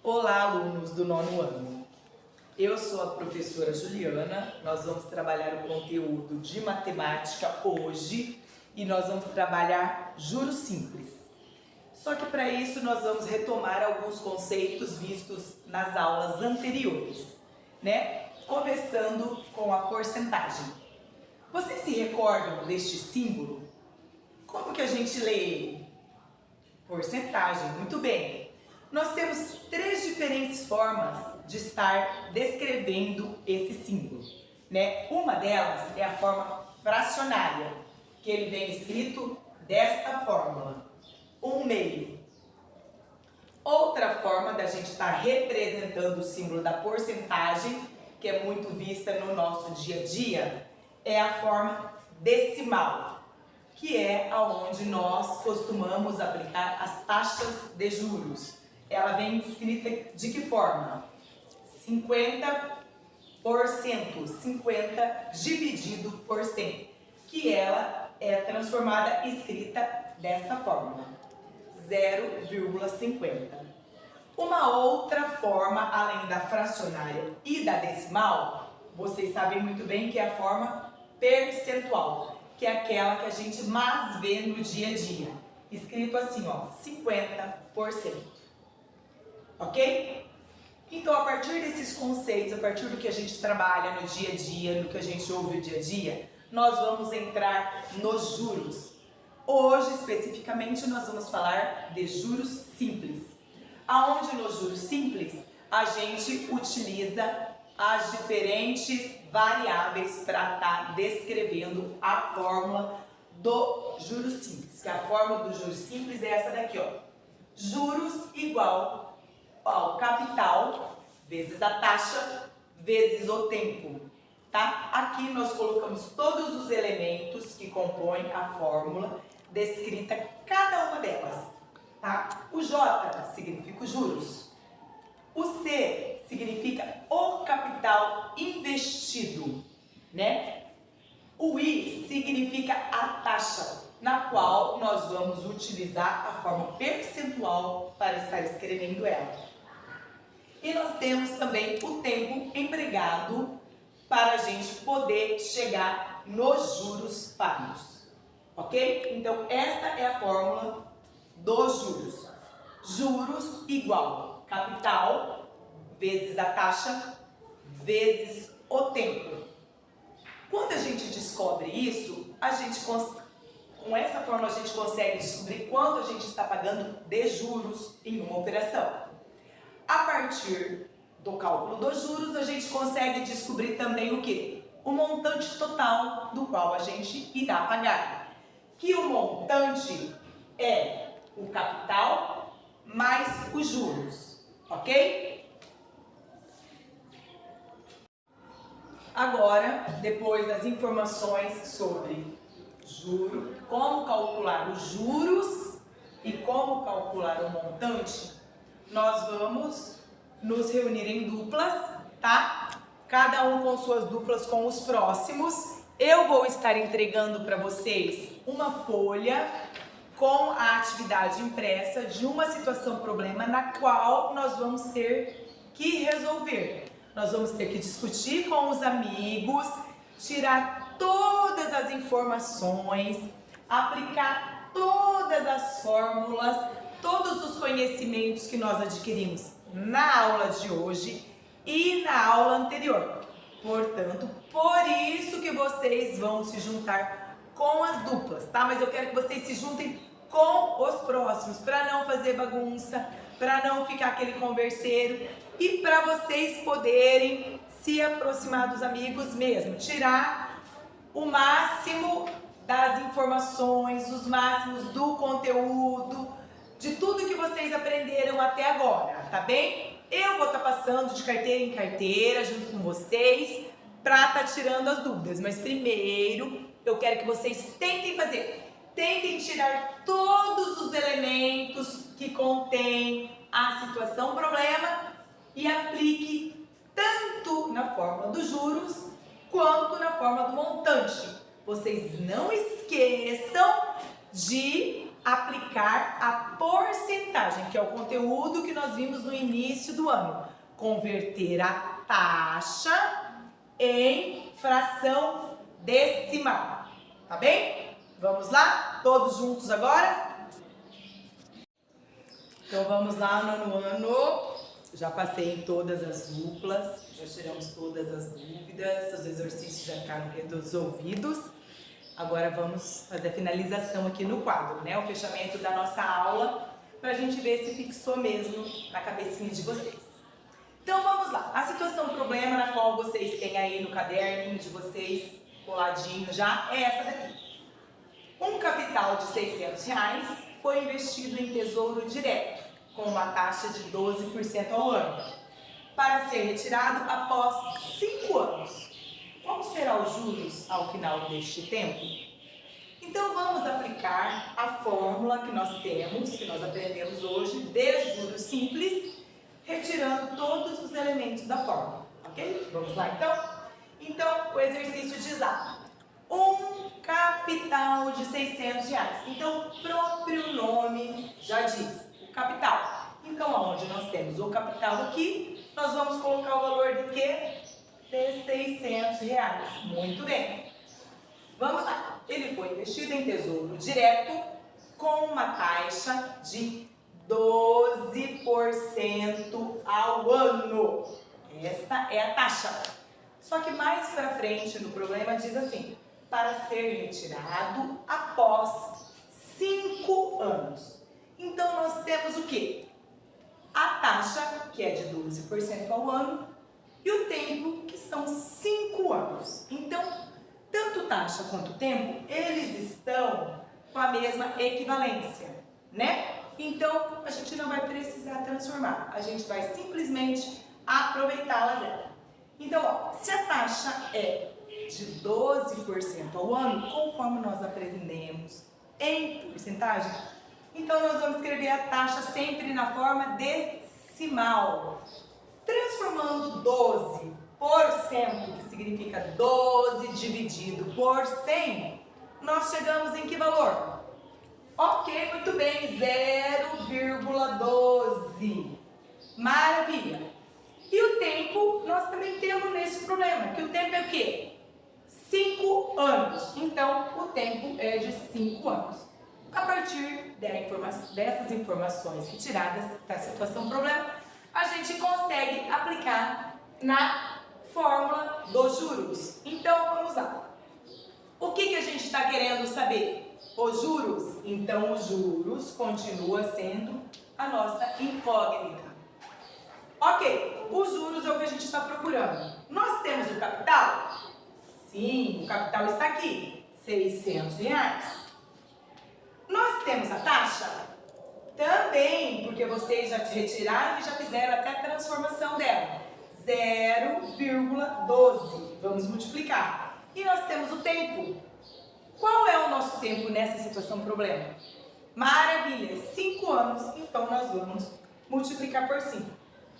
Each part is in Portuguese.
Olá, alunos do 9º ano. Eu sou a professora Juliana. Nós vamos trabalhar o conteúdo de matemática hoje e nós vamos trabalhar juros simples. Só que para isso nós vamos retomar alguns conceitos vistos nas aulas anteriores, né? Começando com a porcentagem. Vocês se recordam deste símbolo? Como que a gente lê ele? Porcentagem, muito bem. Nós temos três diferentes formas de estar descrevendo esse símbolo, né? Uma delas é a forma fracionária, que ele vem escrito desta fórmula, 1/2. Outra forma da gente estar representando o símbolo da porcentagem, que é muito vista no nosso dia a dia, é a forma decimal, que é aonde nós costumamos aplicar as taxas de juros. Ela vem escrita de que forma? 50%, 50 dividido por 100, que ela é transformada e escrita dessa fórmula, 0,50. Uma outra forma, além da fracionária e da decimal, vocês sabem muito bem que é a forma percentual, que é aquela que a gente mais vê no dia a dia, escrito assim, ó, 50%. Ok? Então, a partir desses conceitos, a partir do que a gente trabalha no dia a dia, no que a gente ouve no dia a dia, nós vamos entrar nos juros. Hoje, especificamente, nós vamos falar de juros simples. Aonde nos juros simples, a gente utiliza as diferentes variáveis para estar descrevendo a fórmula do juros simples. Que a fórmula do juros simples é essa daqui, ó. Juros igual ao capital vezes a taxa vezes o tempo, tá? Aqui nós colocamos todos os elementos que compõem a fórmula, descrita cada uma delas, tá? O J significa os juros, o C significa o capital investido, né? O I significa a taxa, na qual nós vamos utilizar a forma percentual para estar escrevendo ela. E nós temos também o tempo empregado para a gente poder chegar nos juros pagos, ok? Então, esta é a fórmula dos juros. Juros igual capital vezes a taxa vezes o tempo. Quando a gente descobre isso, com essa fórmula a gente consegue descobrir quanto a gente está pagando de juros em uma operação. A partir do cálculo dos juros, a gente consegue descobrir também o quê? O montante total do qual a gente irá pagar. Que o montante é o capital mais os juros, ok? Agora, depois das informações sobre juro, como calcular os juros e como calcular o montante, nós vamos nos reunir em duplas, tá? Cada um com suas duplas com os próximos. Eu vou estar entregando para vocês uma folha com a atividade impressa de uma situação problema na qual nós vamos ter que resolver. Nós vamos ter que discutir com os amigos, tirar todas as informações, aplicar todas as fórmulas, todos os conhecimentos que nós adquirimos na aula de hoje e na aula anterior. Portanto, por isso que vocês vão se juntar com as duplas, tá? Mas eu quero que vocês se juntem com os próximos, para não fazer bagunça, para não ficar aquele converseiro e para vocês poderem se aproximar dos amigos mesmo, tirar o máximo das informações, os máximos do conteúdo, de tudo que vocês aprenderam até agora, tá bem? Eu vou estar passando de carteira em carteira junto com vocês para estar tirando as dúvidas, mas primeiro eu quero que vocês tentem tirar todos os elementos que contém a situação problema e aplique tanto na fórmula dos juros quanto na fórmula do montante. Vocês não esqueçam de aplicar a porcentagem, que é o conteúdo que nós vimos no início do ano. Converter a taxa em fração decimal. Tá bem? Vamos lá? Todos juntos agora? Então vamos lá, nono ano. Já passei em todas as duplas, já tiramos todas as dúvidas, os exercícios já ficaram resolvidos. Agora vamos fazer a finalização aqui no quadro, né? O fechamento da nossa aula, para a gente ver se fixou mesmo na cabecinha de vocês. Então vamos lá. A situação problema na qual vocês têm aí no caderninho de vocês, coladinho já, é essa daqui. Um capital de R$600 foi investido em tesouro direto, com uma taxa de 12% ao ano, para ser retirado após 5 anos. Qual será os juros ao final deste tempo? Então vamos aplicar a fórmula que nós temos, que nós aprendemos hoje, de juros simples, retirando todos os elementos da fórmula, ok? Vamos lá então? Então o exercício diz lá, um capital de R$600. Então o próprio nome já diz, o capital. Então onde nós temos o capital aqui, nós vamos colocar o valor de quê? De R$600. Muito bem. Vamos lá. Ele foi investido em tesouro direto com uma taxa de 12% ao ano. Esta é a taxa. Só que mais para frente no problema diz assim, para ser retirado após 5 anos. Então nós temos o quê? A taxa, que é de 12% ao ano, e o tempo, que são 5 anos. Então, tanto taxa quanto tempo, eles estão com a mesma equivalência, né? Então, a gente não vai precisar transformar, a gente vai simplesmente aproveitá-las. Então, ó, se a taxa é de 12% ao ano, conforme nós aprendemos em porcentagem, então nós vamos escrever a taxa sempre na forma decimal. Transformando 12%, que significa 12 dividido por 100, nós chegamos em que valor? Ok, muito bem, 0,12. Maravilha. E o tempo, nós também temos nesse problema, que o tempo é o quê? 5 anos. Então, o tempo é de 5 anos. A partir dessas informações retiradas da situação problema, a gente consegue aplicar na fórmula dos juros. Então, vamos lá. O que a gente está querendo saber? Os juros. Então, os juros continua sendo a nossa incógnita. Ok, os juros é o que a gente está procurando. Nós temos o capital? Sim, o capital está aqui, R$600. Nós temos a taxa? Também, porque vocês já retiraram e já fizeram até a transformação dela. 0,12. Vamos multiplicar. E nós temos o tempo. Qual é o nosso tempo nessa situação problema? Maravilha, 5 anos. Então, nós vamos multiplicar por 5.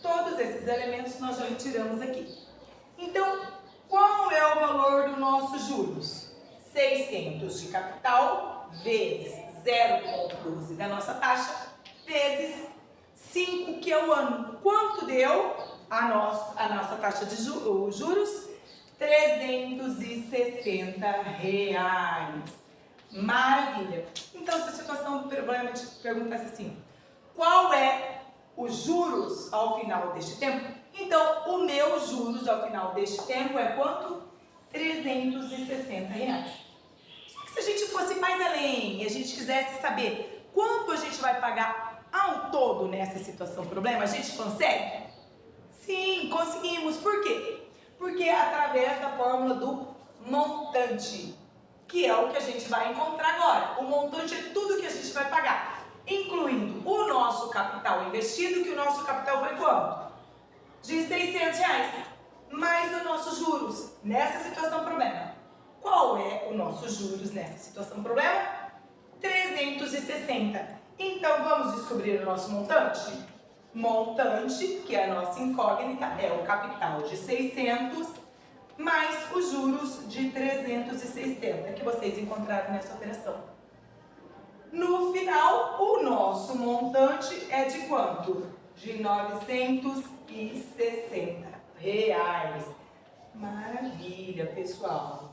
Todos esses elementos nós já retiramos aqui. Então, qual é o valor do nosso juros? 600 de capital vezes 0,12 da nossa taxa, vezes 5, que é o ano. Quanto deu a nossa taxa de juros? R$360. Maravilha! Então, se a situação do problema te perguntasse assim, qual é os juros ao final deste tempo? Então, o meu juros ao final deste tempo é quanto? R$360. Se a gente fosse mais além e a gente quisesse saber quanto a gente vai pagar ao todo nessa situação problema, a gente consegue? Sim, conseguimos. Por quê? Porque é através da fórmula do montante, que é o que a gente vai encontrar agora. O montante é tudo que a gente vai pagar, incluindo o nosso capital investido, que o nosso capital foi quanto? De R$600, mais os nossos juros nessa situação problema. Qual é o nosso juros nessa situação problema? 360. Então, vamos descobrir o nosso montante? Montante, que é a nossa incógnita, é o capital de 600, mais os juros de 360, que vocês encontraram nessa operação. No final, o nosso montante é de quanto? De R$ 960. Maravilha, pessoal!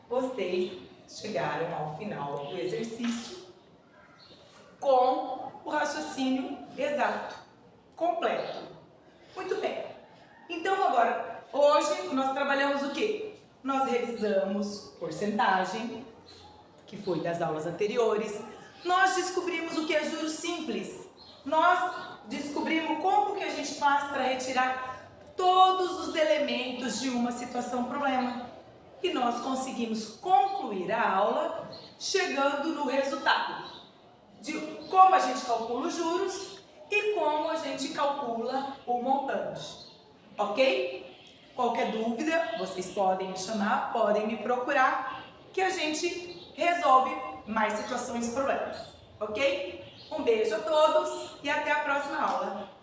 Vocês chegaram ao final do exercício com o raciocínio exato, completo. Muito bem. Então agora, hoje nós trabalhamos o quê? Nós revisamos porcentagem, que foi das aulas anteriores. Nós descobrimos o que é juros simples. Nós descobrimos como que a gente faz para retirar todos os elementos de uma situação-problema. E nós conseguimos concluir a aula chegando no resultado de como a gente calcula os juros e como a gente calcula o montante. Ok? Qualquer dúvida, vocês podem me chamar, podem me procurar, que a gente resolve mais situações e problemas. Ok? Um beijo a todos e até a próxima aula.